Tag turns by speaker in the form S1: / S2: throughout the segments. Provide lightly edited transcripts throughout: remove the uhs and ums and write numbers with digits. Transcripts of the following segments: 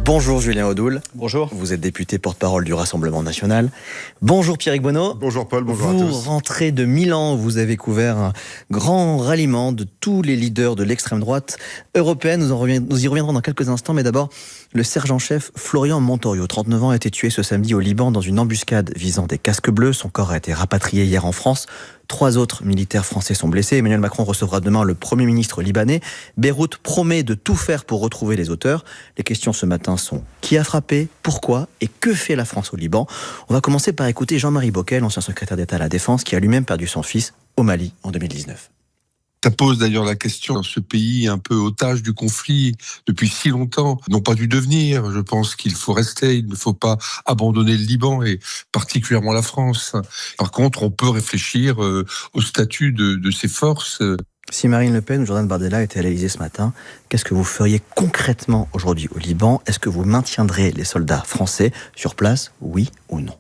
S1: Bonjour Julien Audoul.
S2: Bonjour.
S1: Vous êtes député porte-parole du Rassemblement national. Bonjour Pierrick Bonneau.
S3: Bonjour Paul, bonjour à tous.
S1: Vous rentrez de Milan, vous avez couvert un grand ralliement de tous les leaders de l'extrême droite européenne. Nous y reviendrons dans quelques instants, mais d'abord, le sergent-chef Florian Montorio, 39 ans, a été tué ce samedi au Liban dans une embuscade visant des casques bleus. Son corps a été rapatrié hier en France. 3 autres militaires français sont blessés. Emmanuel Macron recevra demain le Premier ministre libanais. Beyrouth promet de tout faire pour retrouver les auteurs. Les questions ce matin sont: qui a frappé, pourquoi et que fait la France au Liban? On va commencer par écouter Jean-Marie Bockel, ancien secrétaire d'État à la Défense, qui a lui-même perdu son fils au Mali en 2019.
S4: Ça pose d'ailleurs la question, dans ce pays un peu otage du conflit depuis si longtemps, n'ont pas dû devenir. Je pense qu'il faut rester, il ne faut pas abandonner le Liban et particulièrement la France. Par contre, on peut réfléchir au statut de ces forces.
S1: Si Marine Le Pen ou Jordan Bardella étaient à l'Élysée ce matin, qu'est-ce que vous feriez concrètement aujourd'hui au Liban? Est-ce que vous maintiendrez les soldats français sur place, oui ou non?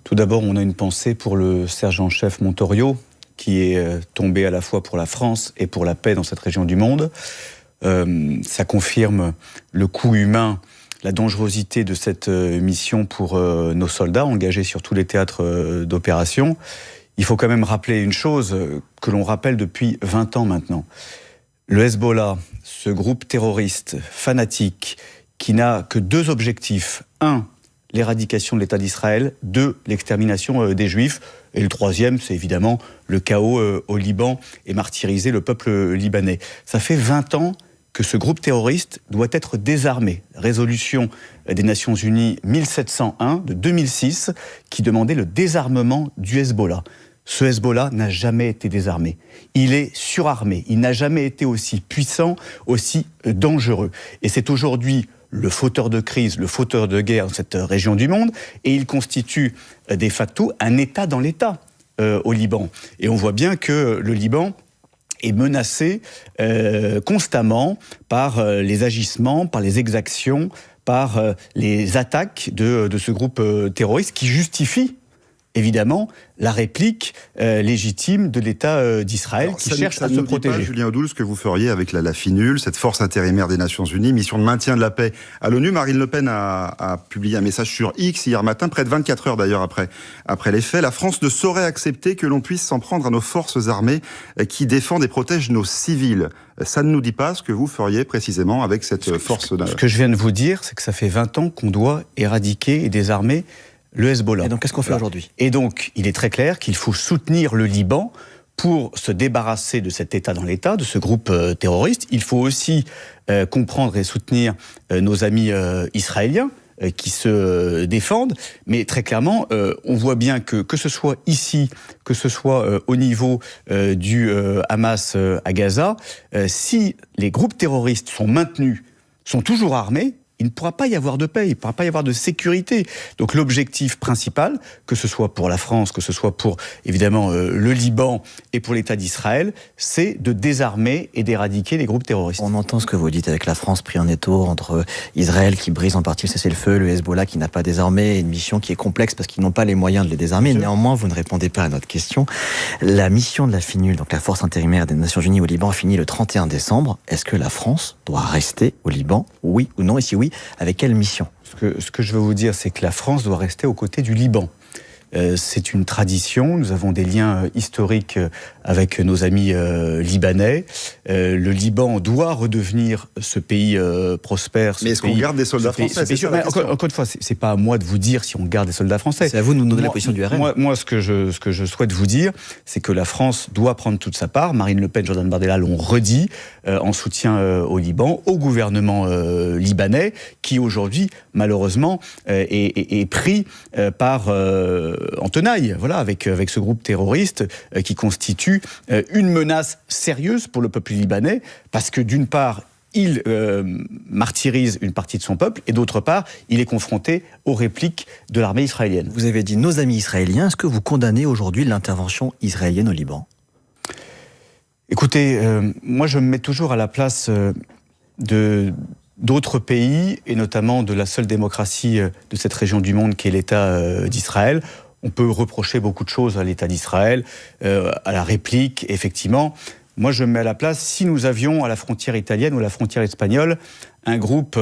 S2: Tout d'abord, on a une pensée pour le sergent-chef Montorio, qui est tombé à la fois pour la France et pour la paix dans cette région du monde. Ça confirme le coût humain, la dangerosité de cette mission pour nos soldats engagés sur tous les théâtres d'opération. Il faut quand même rappeler une chose que l'on rappelle depuis 20 ans maintenant. Le Hezbollah, ce groupe terroriste fanatique qui n'a que 2 objectifs. 1, l'éradication de l'État d'Israël. 2, l'extermination des Juifs. Et le 3e, c'est évidemment le chaos au Liban et martyriser le peuple libanais. Ça fait 20 ans que ce groupe terroriste doit être désarmé. Résolution des Nations Unies 1701 de 2006 qui demandait le désarmement du Hezbollah. Ce Hezbollah n'a jamais été désarmé. Il est surarmé. Il n'a jamais été aussi puissant, aussi dangereux. Et c'est aujourd'hui le fauteur de crise, le fauteur de guerre dans cette région du monde, et il constitue de facto un État dans l'État au Liban. Et on voit bien que le Liban est menacé constamment par les agissements, par les exactions, par les attaques de ce groupe terroriste qui justifie évidemment la réplique légitime de l'État d'Israël qui cherche à se protéger.
S3: Pas, Julien Audoul, ce que vous feriez avec la FINUL, cette force intérimaire des Nations Unies, mission de maintien de la paix à l'ONU. Marine Le Pen a publié un message sur X hier matin, près de 24 heures d'ailleurs après les faits. La France ne saurait accepter que l'on puisse s'en prendre à nos forces armées qui défendent et protègent nos civils. Ça ne nous dit pas ce que vous feriez précisément avec cette force.
S2: Ce que je viens de vous dire, c'est que ça fait 20 ans qu'on doit éradiquer et désarmer le Hezbollah.
S1: Et donc, qu'est-ce qu'on fait aujourd'hui?
S2: Et donc, il est très clair qu'il faut soutenir le Liban pour se débarrasser de cet État dans l'État, de ce groupe terroriste. Il faut aussi comprendre et soutenir nos amis israéliens qui se défendent. Mais très clairement, on voit bien que ce soit ici, que ce soit au niveau du Hamas à Gaza, si les groupes terroristes sont maintenus, sont toujours armés, il ne pourra pas y avoir de paix, il ne pourra pas y avoir de sécurité. Donc l'objectif principal, que ce soit pour la France, que ce soit pour évidemment le Liban et pour l'État d'Israël, c'est de désarmer et d'éradiquer les groupes terroristes.
S1: On entend ce que vous dites avec la France pris en étau entre Israël qui brise en partie le cessez-le-feu, le Hezbollah qui n'a pas désarmé, et une mission qui est complexe parce qu'ils n'ont pas les moyens de les désarmer. Néanmoins, vous ne répondez pas à notre question. La mission de la FINUL, donc la force intérimaire des Nations Unies au Liban, finit le 31 décembre. Est-ce que la France doit rester au Liban, oui ou non? Et si oui, avec quelle mission?
S2: Ce que je veux vous dire, c'est que la France doit rester aux côtés du Liban. C'est une tradition, nous avons des liens historiques avec nos amis libanais. Le Liban doit redevenir ce pays prospère.
S3: Mais est-ce qu'on garde des soldats français?
S2: Encore une fois, c'est pas à moi de vous dire si on garde des soldats français.
S1: C'est à vous de nous donner la position du RN.
S2: Moi, ce que je souhaite vous dire, c'est que la France doit prendre toute sa part. Marine Le Pen, Jordan Bardella l'ont redit en soutien au Liban, au gouvernement libanais, qui aujourd'hui, malheureusement, est pris par en tenaille, voilà, avec ce groupe terroriste qui constitue une menace sérieuse pour le peuple libanais, parce que d'une part, il martyrise une partie de son peuple, et d'autre part, il est confronté aux répliques de l'armée israélienne.
S1: Vous avez dit nos amis israéliens, est-ce que vous condamnez aujourd'hui l'intervention israélienne au Liban?
S2: Écoutez, moi je me mets toujours à la place d'autres pays, et notamment de la seule démocratie de cette région du monde qui est l'État d'Israël. On peut reprocher beaucoup de choses à l'État d'Israël, à la réplique, effectivement. Moi, je me mets à la place, si nous avions à la frontière italienne ou à la frontière espagnole un groupe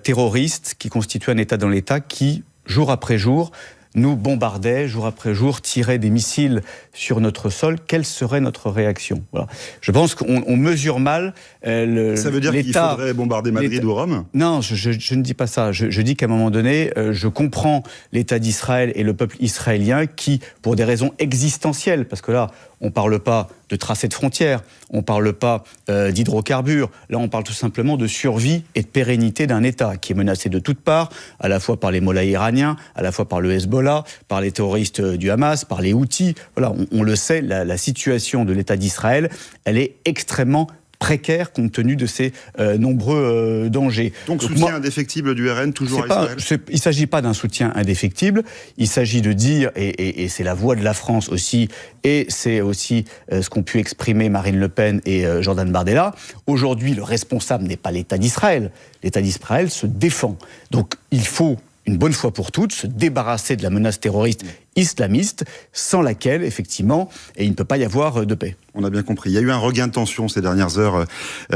S2: terroriste qui constitue un État dans l'État qui, jour après jour, nous bombardait, jour après jour, tirait des missiles sur notre sol, quelle serait notre réaction? Voilà. Je pense qu'on mesure mal
S3: Ça veut dire qu'il faudrait bombarder Madrid ou Rome?
S2: Non, je ne dis pas ça. Je dis qu'à un moment donné, je comprends l'État d'Israël et le peuple israélien qui, pour des raisons existentielles, parce que là, on ne parle pas de tracé de frontières, on ne parle pas d'hydrocarbures, là on parle tout simplement de survie et de pérennité d'un État qui est menacé de toutes parts, à la fois par les mollahs iraniens, à la fois par le Hezbollah, par les terroristes du Hamas, par les Houthis. Voilà, on le sait, la situation de l'État d'Israël, elle est extrêmement précaire compte tenu de ces nombreux dangers.
S3: Donc soutien indéfectible du RN toujours à Israël?
S2: Il ne s'agit pas d'un soutien indéfectible, il s'agit de dire, et c'est la voix de la France aussi, et c'est aussi ce qu'ont pu exprimer Marine Le Pen et Jordan Bardella, aujourd'hui le responsable n'est pas l'État d'Israël, l'État d'Israël se défend. Donc il faut une bonne fois pour toutes, se débarrasser de la menace terroriste islamiste, sans laquelle, effectivement, il ne peut pas y avoir de paix.
S3: On a bien compris. Il y a eu un regain de tension ces dernières heures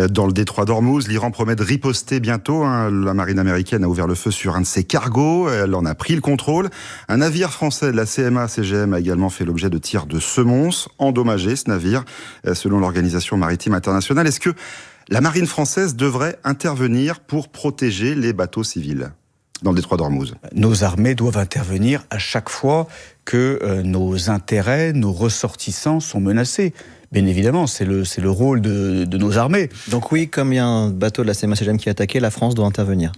S3: dans le détroit d'Ormuz. L'Iran promet de riposter bientôt. La marine américaine a ouvert le feu sur un de ses cargos. Elle en a pris le contrôle. Un navire français de la CMA-CGM a également fait l'objet de tirs de semonces. Endommagé, ce navire, selon l'Organisation maritime internationale. Est-ce que la marine française devrait intervenir pour protéger les bateaux civils dans le détroit d'Ormuz? Nos
S2: armées doivent intervenir à chaque fois que nos intérêts, nos ressortissants sont menacés. Bien évidemment, c'est le rôle de nos armées.
S1: Donc oui, comme il y a un bateau de la CMA-CGM qui est attaqué, la France doit intervenir.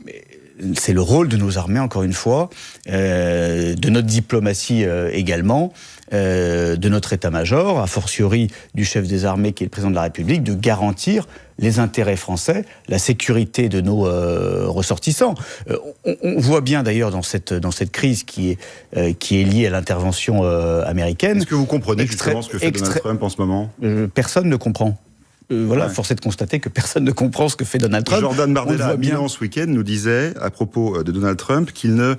S2: C'est le rôle de nos armées, encore une fois, de notre diplomatie également, de notre état-major, a fortiori du chef des armées qui est le président de la République, de garantir les intérêts français, la sécurité de nos ressortissants. On voit bien d'ailleurs dans cette crise qui est liée à l'intervention américaine.
S3: Est-ce que vous comprenez justement ce que fait Donald Trump en ce moment?
S2: Personne ne comprend. Force est de constater que personne ne comprend ce que fait Donald Trump.
S3: Jordan Bardella, à Milan ce week-end, nous disait, à propos de Donald Trump, qu'il ne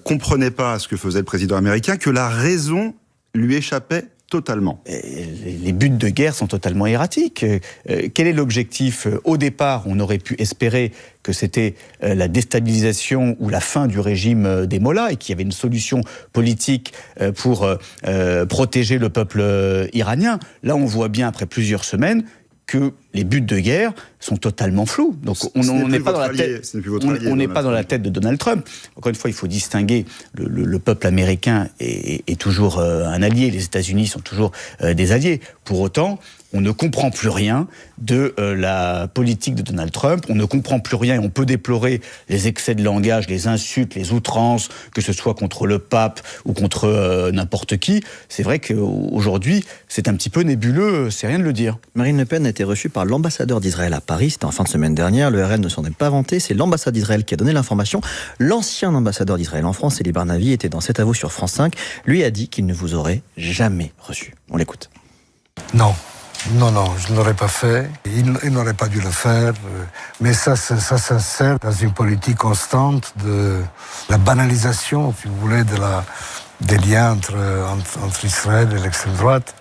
S3: comprenait pas ce que faisait le président américain, que la raison lui échappait totalement.
S2: Les buts de guerre sont totalement erratiques. Quel est l'objectif? Au départ, on aurait pu espérer que c'était la déstabilisation ou la fin du régime des mollahs et qu'il y avait une solution politique pour protéger le peuple iranien. Là, on voit bien, après plusieurs semaines, que les buts de guerre sont totalement flous. Donc on n'est pas dans la tête de Donald Trump. Encore une fois, il faut distinguer le peuple américain est toujours un allié, les États-Unis sont toujours des alliés. Pour autant, on ne comprend plus rien de la politique de Donald Trump, on ne comprend plus rien et on peut déplorer les excès de langage, les insultes, les outrances, que ce soit contre le pape ou contre n'importe qui. C'est vrai qu'aujourd'hui, c'est un petit peu nébuleux, c'est rien de le dire.
S1: Marine Le Pen a été reçue par l'ambassadeur d'Israël à Paris, c'était en fin de semaine dernière, le RN ne s'en est pas vanté, c'est l'ambassade d'Israël qui a donné l'information. L'ancien ambassadeur d'Israël en France, Elie Barnavi, était dans cet avou sur France 5, lui a dit qu'il ne vous aurait jamais reçu. On l'écoute.
S5: Non, je ne l'aurais pas fait. Il n'aurait pas dû le faire. Mais ça s'insère dans une politique constante de la banalisation, si vous voulez, des liens entre Israël et l'extrême droite.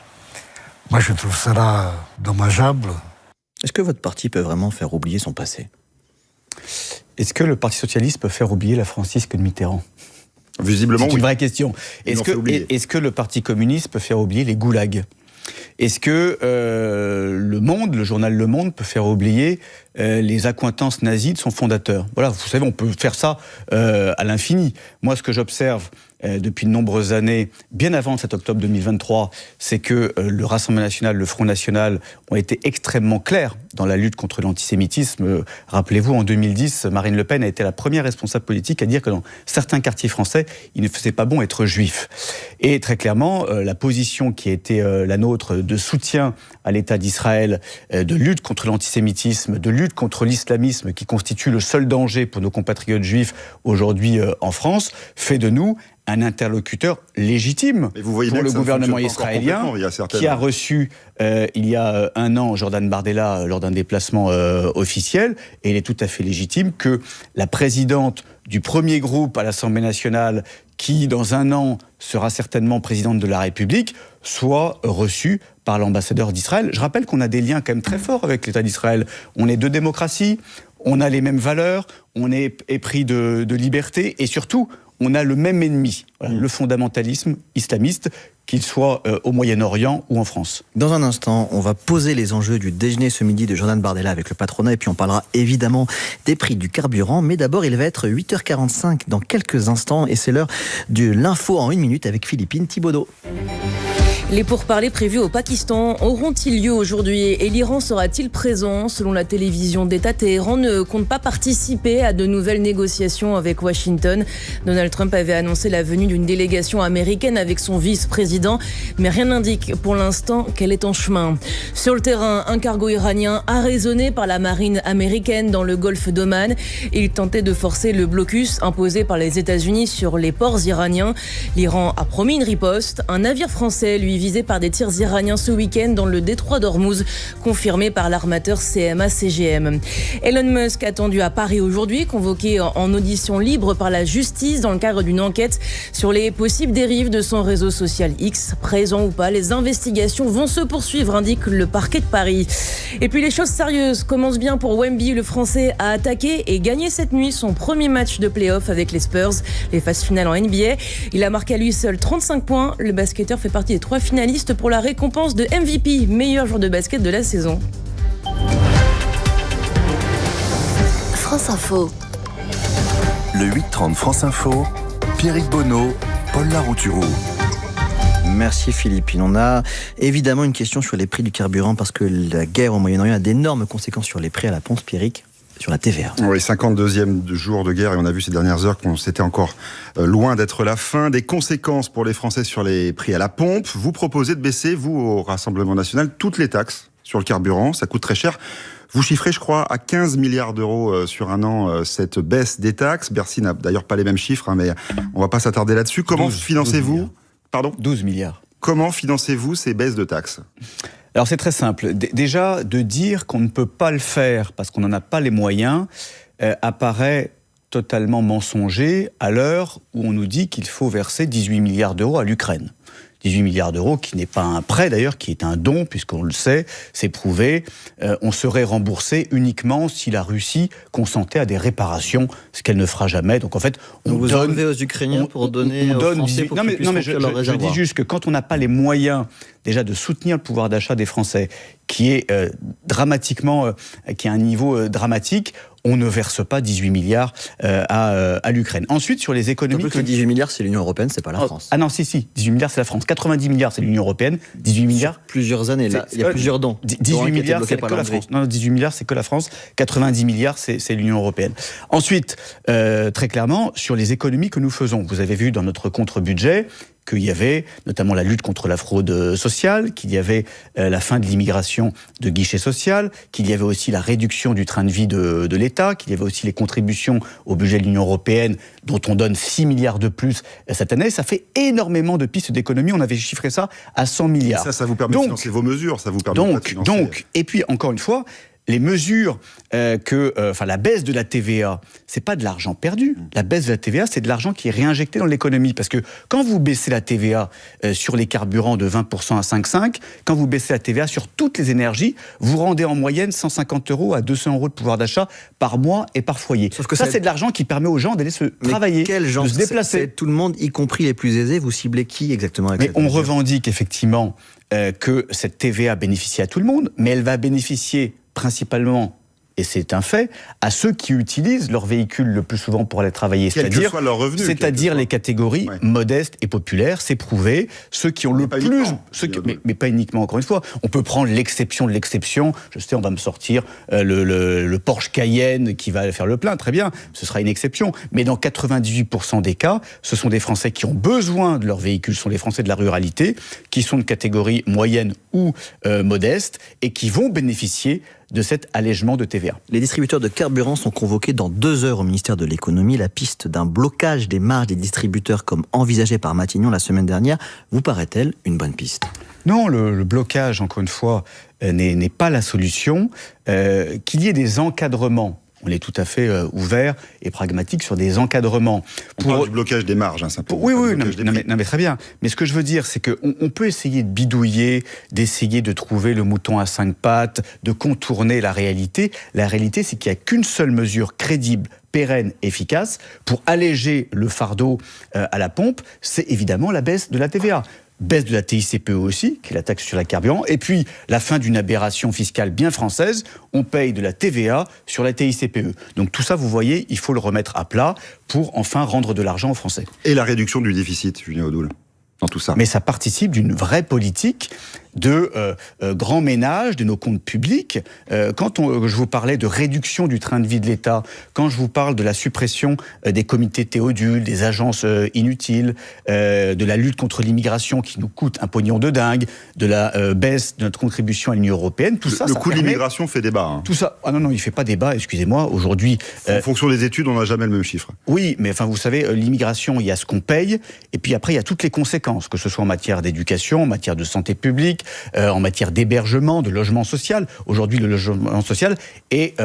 S5: Moi, je trouve cela dommageable.
S1: Est-ce que votre parti peut vraiment faire oublier son passé?
S2: Est-ce que le Parti socialiste peut faire oublier la Francisque de Mitterrand?
S3: Visiblement,
S2: c'est une vraie question. Est-ce que le Parti communiste peut faire oublier les goulags? Est-ce que le journal Le Monde peut faire oublier les accointances nazies de son fondateur? Voilà, vous savez, on peut faire ça à l'infini. Moi, ce que j'observe depuis de nombreuses années, bien avant le 7 octobre 2023, c'est que le Rassemblement national, le Front national ont été extrêmement clairs dans la lutte contre l'antisémitisme. Rappelez-vous, en 2010, Marine Le Pen a été la première responsable politique à dire que dans certains quartiers français, il ne faisait pas bon être juif. Et très clairement, la position qui a été la nôtre de soutien à l'État d'Israël, de lutte contre l'antisémitisme, de lutte contre l'islamisme qui constitue le seul danger pour nos compatriotes juifs aujourd'hui en France, fait de nous un interlocuteur légitime pour le gouvernement israélien qui a reçu il y a un an Jordan Bardella lors d'un déplacement officiel, et il est tout à fait légitime que la présidente du premier groupe à l'Assemblée nationale qui, dans un an, sera certainement présidente de la République, soit reçue par l'ambassadeur d'Israël. Je rappelle qu'on a des liens quand même très forts avec l'État d'Israël. On est deux démocraties, on a les mêmes valeurs, on est épris de liberté et surtout, on a le même ennemi, le fondamentalisme islamiste, qu'il soit au Moyen-Orient ou en France.
S1: Dans un instant, on va poser les enjeux du déjeuner ce midi de Jordan Bardella avec le patronat et puis on parlera évidemment des prix du carburant. Mais d'abord, il va être 8h45 dans quelques instants et c'est l'heure de l'info en 1 minute avec Philippine Thibaudot.
S6: Les pourparlers prévus au Pakistan auront-ils lieu aujourd'hui et l'Iran sera-t-il présent? Selon la télévision d'État, Téhéran ne compte pas participer à de nouvelles négociations avec Washington. Donald Trump avait annoncé la venue d'une délégation américaine avec son vice-président, mais rien n'indique pour l'instant qu'elle est en chemin. Sur le terrain, un cargo iranien arraisonné par la marine américaine dans le golfe d'Oman. Il tentait de forcer le blocus imposé par les États-Unis sur les ports iraniens. L'Iran a promis une riposte. Un navire français, lui, visé par des tirs iraniens ce week-end dans le détroit d'Ormuz, confirmé par l'armateur CMA-CGM. Elon Musk attendu à Paris aujourd'hui, convoqué en audition libre par la justice dans le cadre d'une enquête sur les possibles dérives de son réseau social X. Présent ou pas, les investigations vont se poursuivre, indique le parquet de Paris. Et puis les choses sérieuses commencent bien pour Wemby. Le Français a attaqué et gagné cette nuit son premier match de play-off avec les Spurs, les phases finales en NBA. Il a marqué à lui seul 35 points. Le basketteur fait partie des 3 finaliste pour la récompense de MVP, meilleur joueur de basket de la saison.
S7: France Info.
S8: Le 8h30 France Info, Pierrick Bonneau, Paul Larouturou.
S1: Merci Philippine. On a évidemment une question sur les prix du carburant parce que la guerre au Moyen-Orient a d'énormes conséquences sur les prix à la pompe, Pierrick. Sur la TVA.
S3: Oui, 52e jour de guerre et on a vu ces dernières heures qu'on c'était encore loin d'être la fin. Des conséquences pour les Français sur les prix à la pompe. Vous proposez de baisser, vous, au Rassemblement National, toutes les taxes sur le carburant. Ça coûte très cher. Vous chiffrez, je crois, à 15 milliards d'euros sur un an cette baisse des taxes. Bercy n'a d'ailleurs pas les mêmes chiffres, mais on va pas s'attarder là-dessus. Comment financez-vous
S2: 12 milliards.
S3: Comment financez-vous ces baisses de taxes ?
S2: Alors c'est très simple. Déjà, de dire qu'on ne peut pas le faire parce qu'on n'en a pas les moyens apparaît totalement mensonger à l'heure où on nous dit qu'il faut verser 18 milliards d'euros à l'Ukraine. 18 milliards d'euros qui n'est pas un prêt d'ailleurs, qui est un don, puisqu'on le sait, c'est prouvé. On serait remboursé uniquement si la Russie consentait à des réparations, ce qu'elle ne fera jamais. Donc en fait, on
S1: vous
S2: donne
S1: enlevez aux Ukrainiens pour donner aux Français pour qu'ils puissent remplir leur réservoir.
S2: Je dis juste que quand on n'a pas les moyens déjà de soutenir le pouvoir d'achat des Français, qui est dramatiquement, qui a un niveau dramatique, on ne verse pas 18 milliards à l'Ukraine. Ensuite, sur les économies...
S1: Que 18 milliards, c'est l'Union européenne, c'est pas la France.
S2: Ah non, si, 18 milliards, c'est la France. 90 milliards, c'est l'Union européenne. 18 milliards...
S1: Sur plusieurs années, là, il y a plusieurs dons.
S2: 18 milliards, c'est que la France. Non, 18 milliards, c'est que la France. 90 milliards, c'est l'Union européenne. Ensuite, très clairement, sur les économies que nous faisons, vous avez vu dans notre contre-budget qu'il y avait notamment la lutte contre la fraude sociale, qu'il y avait la fin de l'immigration de guichet social, qu'il y avait aussi la réduction du train de vie de l'État, qu'il y avait aussi les contributions au budget de l'Union européenne, dont on donne 6 milliards de plus cette année. Ça fait énormément de pistes d'économie. On avait chiffré ça à 100 milliards.
S3: Et ça vous permet de financer vos mesures, ça vous permet de financer...
S2: et puis encore une fois, les mesures la baisse de la TVA, c'est pas de l'argent perdu. La baisse de la TVA, c'est de l'argent qui est réinjecté dans l'économie. Parce que quand vous baissez la TVA sur les carburants de 20% à 5,5, quand vous baissez la TVA sur toutes les énergies, vous rendez en moyenne 150 € à 200 € de pouvoir d'achat par mois et par foyer. Sauf que ça, c'est de l'argent qui permet aux gens d'aller se travailler, de se déplacer.
S1: C'est tout le monde, y compris les plus aisés. Vous ciblez qui exactement avec
S2: Mais on revendique effectivement que cette TVA bénéficie à tout le monde, mais elle va bénéficier principalement, et c'est un fait, à ceux qui utilisent leur véhicule le plus souvent pour aller travailler, c'est-à-dire les catégories modestes et populaires, c'est prouvé, ceux qui ont le plus... Mais pas uniquement, encore une fois. On peut prendre l'exception de l'exception. Je sais, on va me sortir le Porsche Cayenne qui va faire le plein, très bien, ce sera une exception. Mais dans 98% des cas, ce sont des Français qui ont besoin de leur véhicule, ce sont les Français de la ruralité, qui sont de catégorie moyenne ou modeste, et qui vont bénéficier de cet allègement de TVA.
S1: Les distributeurs de carburant sont convoqués dans 2 heures au ministère de l'économie. La piste d'un blocage des marges des distributeurs comme envisagé par Matignon la semaine dernière vous paraît-elle une bonne piste ?
S2: Non, le blocage, encore une fois, n'est pas la solution. Qu'il y ait des encadrements on est tout à fait ouvert et pragmatique sur des encadrements.
S3: On parle du blocage des marges, simplement.
S2: Oui, non, mais très bien. Mais ce que je veux dire, c'est qu'on peut essayer de bidouiller, d'essayer de trouver le mouton à 5 pattes, de contourner la réalité. La réalité, c'est qu'il n'y a qu'une seule mesure crédible, pérenne, efficace, pour alléger le fardeau à la pompe, c'est évidemment la baisse de la TVA. Baisse de la TICPE aussi, qui est la taxe sur la carburant, et puis la fin d'une aberration fiscale bien française, on paye de la TVA sur la TICPE. Donc tout ça, vous voyez, il faut le remettre à plat pour enfin rendre de l'argent aux Français.
S3: Et la réduction du déficit, Julien Audoul, dans tout ça.
S2: Mais ça participe d'une vraie politique de grand ménage de nos comptes publics. Quand je vous parlais de réduction du train de vie de l'État, quand je vous parle de la suppression des comités Théodule, des agences inutiles, de la lutte contre l'immigration qui nous coûte un pognon de dingue, de la baisse de notre contribution à l'Union européenne, tout ça,
S3: le coût de l'immigration fait débat. Hein.
S2: Tout ça, non, il fait pas débat, excusez-moi. Aujourd'hui,
S3: en fonction des études, on n'a jamais le même chiffre.
S2: Oui, mais enfin, vous savez, l'immigration, il y a ce qu'on paye, et puis après, il y a toutes les conséquences, que ce soit en matière d'éducation, en matière de santé publique, en matière d'hébergement, de logement social. Aujourd'hui, le logement social est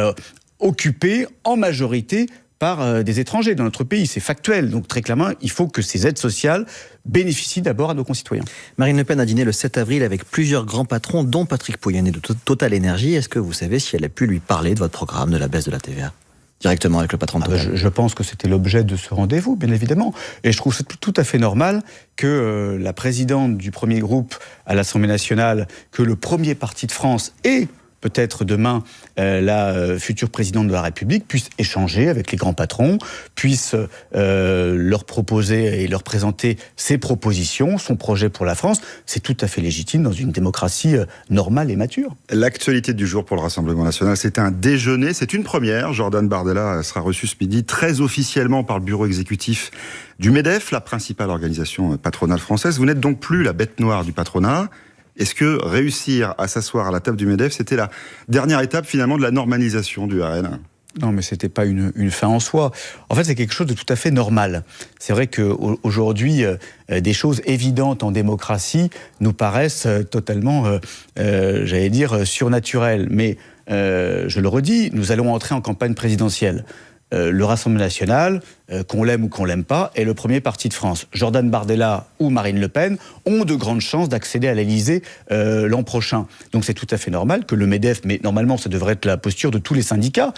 S2: occupé en majorité par des étrangers dans notre pays. C'est factuel. Donc très clairement, il faut que ces aides sociales bénéficient d'abord à nos concitoyens.
S1: Marine Le Pen a dîné le 7 avril avec plusieurs grands patrons, dont Patrick Pouyanné de Total Energy. Est-ce que vous savez si elle a pu lui parler de votre programme, de la baisse de la TVA ? Directement avec le patron de Total.
S2: Je pense que c'était l'objet de ce rendez-vous, bien évidemment. Et je trouve ça tout à fait normal que la présidente du premier groupe à l'Assemblée nationale, que le premier parti de France et peut-être demain la future présidente de la République puisse échanger avec les grands patrons, puisse leur proposer et leur présenter ses propositions, son projet pour la France. C'est tout à fait légitime dans une démocratie normale et mature.
S3: L'actualité du jour pour le Rassemblement national, c'est un déjeuner. C'est une première. Jordan Bardella sera reçu ce midi très officiellement par le bureau exécutif du MEDEF, la principale organisation patronale française. Vous n'êtes donc plus la bête noire du patronat. Est-ce que réussir à s'asseoir à la table du MEDEF, c'était la dernière étape finalement de la normalisation du RN ?
S2: Non, mais c'était pas une fin en soi. En fait, c'est quelque chose de tout à fait normal. C'est vrai qu'aujourd'hui, des choses évidentes en démocratie nous paraissent totalement, j'allais dire, surnaturelles. Mais, je le redis, nous allons entrer en campagne présidentielle. Le Rassemblement national, qu'on l'aime ou qu'on l'aime pas, est le premier parti de France. Jordan Bardella ou Marine Le Pen ont de grandes chances d'accéder à l'Élysée l'an prochain. Donc c'est tout à fait normal que le MEDEF, mais normalement ça devrait être la posture de tous les syndicats,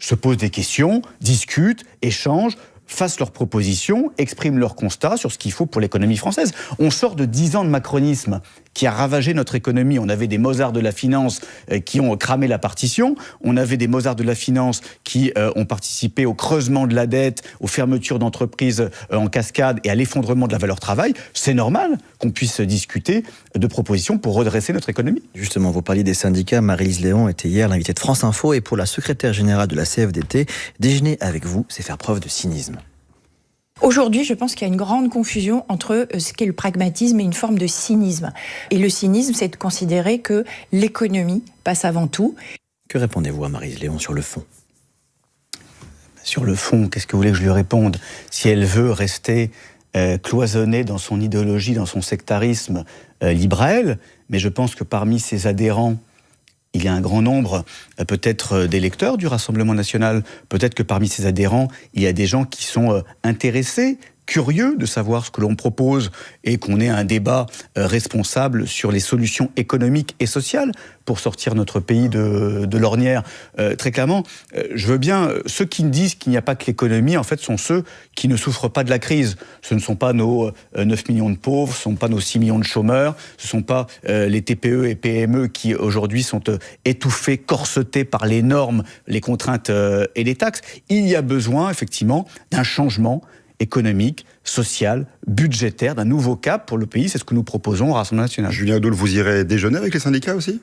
S2: se posent des questions, discutent, échangent, fassent leurs propositions, expriment leurs constats sur ce qu'il faut pour l'économie française. On sort de 10 ans de macronisme qui a ravagé notre économie. On avait des Mozart de la finance qui ont cramé la partition. On avait des Mozart de la finance qui ont participé au creusement de la dette, aux fermetures d'entreprises en cascade et à l'effondrement de la valeur travail. C'est normal qu'on puisse discuter de propositions pour redresser notre économie.
S1: Justement, vous parliez des syndicats. Maryse Léon était hier l'invitée de France Info et pour la secrétaire générale de la CFDT, déjeuner avec vous, c'est faire preuve de cynisme.
S9: Aujourd'hui, je pense qu'il y a une grande confusion entre ce qu'est le pragmatisme et une forme de cynisme. Et le cynisme, c'est de considérer que l'économie passe avant tout.
S1: Que répondez-vous à Maryse Léon sur le fond ?
S2: Sur le fond, qu'est-ce que vous voulez que je lui réponde ? Si elle veut rester cloisonnée dans son idéologie, dans son sectarisme, libre à elle, mais je pense que parmi ses adhérents, il y a un grand nombre, peut-être d'électeurs du Rassemblement national, peut-être que parmi ces adhérents, il y a des gens qui sont intéressés, curieux de savoir ce que l'on propose et qu'on ait un débat responsable sur les solutions économiques et sociales pour sortir notre pays de l'ornière. Très clairement, je veux bien, ceux qui me disent qu'il n'y a pas que l'économie, en fait, sont ceux qui ne souffrent pas de la crise. Ce ne sont pas nos 9 millions de pauvres, ce ne sont pas nos 6 millions de chômeurs, ce ne sont pas les TPE et PME qui, aujourd'hui, sont étouffés, corsetés par les normes, les contraintes et les taxes. Il y a besoin, effectivement, d'un changement économique, social, budgétaire, d'un nouveau cap pour le pays. C'est ce que nous proposons au Rassemblement national.
S3: Julien Audoul, vous irez déjeuner avec les syndicats aussi ?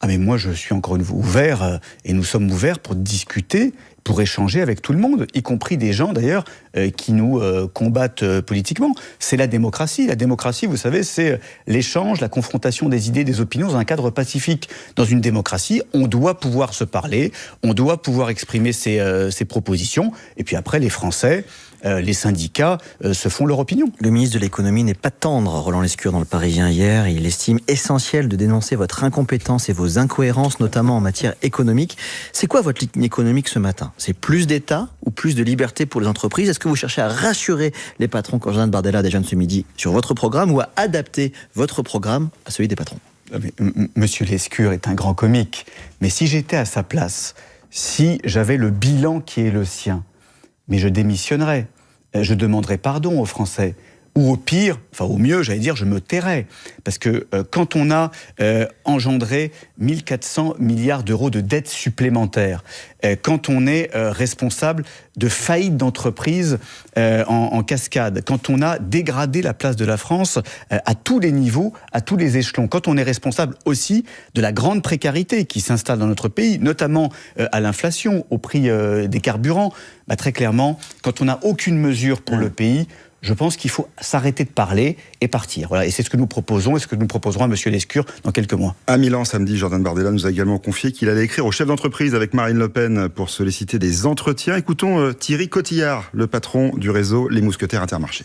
S2: Ah mais moi je suis encore une fois ouvert, et nous sommes ouverts pour discuter, pour échanger avec tout le monde, y compris des gens d'ailleurs qui nous combattent politiquement. C'est la démocratie. La démocratie, vous savez, c'est l'échange, la confrontation des idées, des opinions dans un cadre pacifique. Dans une démocratie, on doit pouvoir se parler, on doit pouvoir exprimer ses propositions, et puis après les Français les syndicats se font leur opinion.
S1: Le ministre de l'économie n'est pas tendre, Roland Lescure, dans Le Parisien hier. Il estime essentiel de dénoncer votre incompétence et vos incohérences, notamment en matière économique. C'est quoi votre ligne économique ce matin? C'est plus d'État ou plus de liberté pour les entreprises? Est-ce que vous cherchez à rassurer les patrons, comme Jordan Bardella déjeune ce midi, sur votre programme, ou à adapter votre programme à celui des patrons?
S2: Monsieur Lescure est un grand comique, mais si j'étais à sa place, si j'avais le bilan qui est le sien, mais je démissionnerais, je demanderais pardon aux Français. Ou au pire, enfin au mieux, j'allais dire, je me tairais. Parce que quand on a engendré 1400 milliards d'euros de dettes supplémentaires, quand on est responsable de faillites d'entreprises en cascade, quand on a dégradé la place de la France à tous les niveaux, à tous les échelons, quand on est responsable aussi de la grande précarité qui s'installe dans notre pays, notamment à l'inflation, au prix des carburants, très clairement, quand on n'a aucune mesure pour le pays, je pense qu'il faut s'arrêter de parler et partir. Voilà. Et c'est ce que nous proposons et ce que nous proposerons à M. Lescure dans quelques mois.
S3: À Milan, samedi, Jordan Bardella nous a également confié qu'il allait écrire au chef d'entreprise avec Marine Le Pen pour solliciter des entretiens. Écoutons Thierry Cotillard, le patron du réseau Les Mousquetaires Intermarché.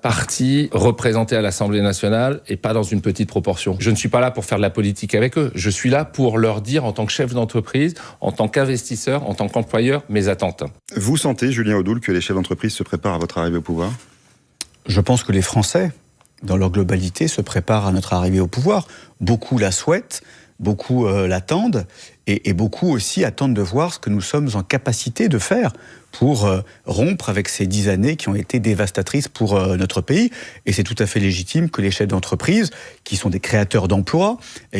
S10: Parti représenté à l'Assemblée nationale et pas dans une petite proportion. Je ne suis pas là pour faire de la politique avec eux. Je suis là pour leur dire, en tant que chef d'entreprise, en tant qu'investisseur, en tant qu'employeur, mes attentes. Vous sentez, Julien Audoul, que les chefs d'entreprise se préparent à votre arrivée au pouvoir?
S2: Je pense que les Français, dans leur globalité, se préparent à notre arrivée au pouvoir. Beaucoup la souhaitent, beaucoup l'attendent, et beaucoup aussi attendent de voir ce que nous sommes en capacité de faire pour rompre avec ces 10 années qui ont été dévastatrices pour notre pays. Et c'est tout à fait légitime que les chefs d'entreprise, qui sont des créateurs d'emplois,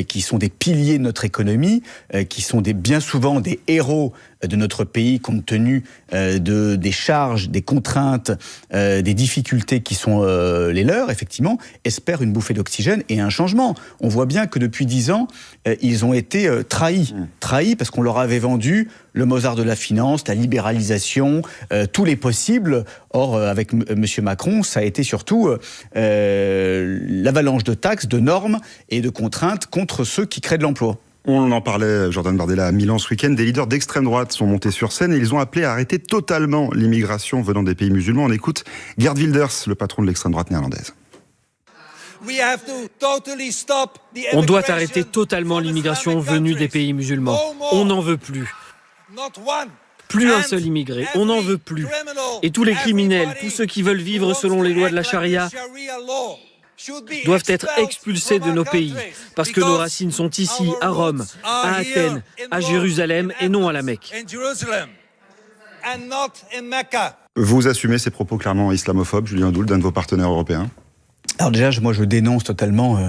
S2: qui sont des piliers de notre économie, qui sont bien souvent des héros de notre pays compte tenu des charges, des contraintes, des difficultés qui sont les leurs, effectivement, espèrent une bouffée d'oxygène et un changement. On voit bien que depuis 10 ans, ils ont été trahis. Trahis parce qu'on leur avait vendu le Mozart de la finance, la libéralisation, tous les possibles. Or, avec M. Macron, ça a été surtout l'avalanche de taxes, de normes et de contraintes contre ceux qui créent de l'emploi.
S3: On en parlait, Jordan Bardella, à Milan ce week-end. Des leaders d'extrême droite sont montés sur scène et ils ont appelé à arrêter totalement l'immigration venant des pays musulmans. On écoute Geert Wilders, le patron de l'extrême droite néerlandaise.
S11: On doit arrêter totalement l'immigration venue des pays musulmans. On n'en veut plus. Plus un seul immigré. On n'en veut plus. Et tous les criminels, tous ceux qui veulent vivre selon les lois de la charia, doivent être expulsés de nos pays. Parce que nos racines sont ici, à Rome, à Athènes, à Jérusalem et non à la Mecque.
S3: Vous assumez ces propos clairement islamophobes, Julien Audoul, d'un de vos partenaires européens?
S2: Alors déjà, moi je dénonce totalement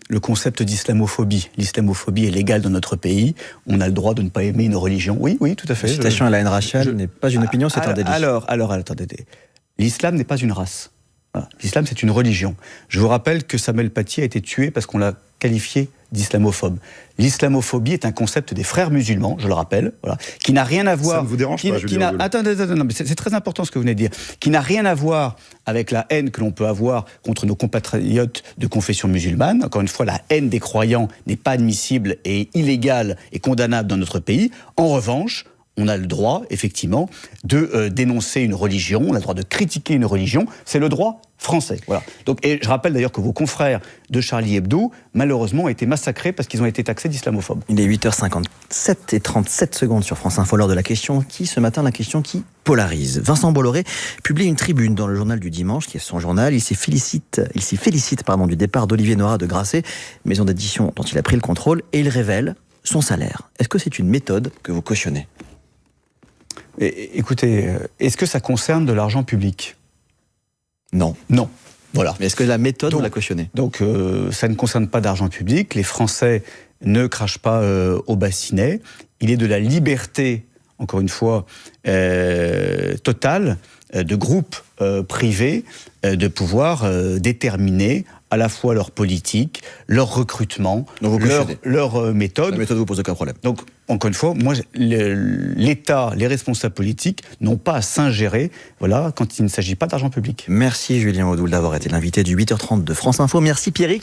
S2: le concept d'islamophobie. L'islamophobie est légale dans notre pays. On a le droit de ne pas aimer une religion. Oui, tout à fait.
S1: La citation à la haine raciale n'est pas une opinion, c'est un délit.
S2: Alors, attendez. L'islam n'est pas une race. Voilà. L'islam, c'est une religion. Je vous rappelle que Samuel Paty a été tué parce qu'on l'a qualifié d'islamophobe. L'islamophobie est un concept des frères musulmans, je le rappelle, voilà, qui n'a rien à voir...
S3: Ça ne vous dérange pas, Julien Audoul?
S2: Attendez, non, mais c'est très important ce que vous venez de dire. Qui n'a rien à voir avec la haine que l'on peut avoir contre nos compatriotes de confession musulmane. Encore une fois, la haine des croyants n'est pas admissible et illégale et condamnable dans notre pays. En revanche, on a le droit, effectivement, de dénoncer une religion, on a le droit de critiquer une religion, c'est le droit français. Voilà. Donc, et je rappelle d'ailleurs que vos confrères de Charlie Hebdo, malheureusement, ont été massacrés parce qu'ils ont été taxés d'islamophobes.
S1: Il est 8h57 et 37 secondes sur France Info, lors de la question qui, ce matin, la question qui polarise. Vincent Bolloré publie une tribune dans le journal du dimanche, qui est son journal. Il s'y félicite du départ d'Olivier Norat de Grasset, maison d'édition dont il a pris le contrôle, et il révèle son salaire. Est-ce que c'est une méthode que vous cautionnez ?
S2: Écoutez, est-ce que ça concerne de l'argent public ?
S1: Non.
S2: Voilà.
S1: Mais est-ce que la méthode, vous la cautionnez ?
S2: Donc, ça ne concerne pas d'argent public. Les Français ne crachent pas au bassinet. Il est de la liberté, encore une fois, totale, de groupes privés, de pouvoir déterminer à la fois leur politique, leur recrutement, leur méthode.
S1: La méthode vous pose aucun problème.
S2: Donc, encore une fois, moi, l'État, les responsables politiques n'ont pas à s'ingérer, voilà, quand il ne s'agit pas d'argent public.
S1: Merci Julien Audoul d'avoir été l'invité du 8h30 de France Info. Merci Pierrick.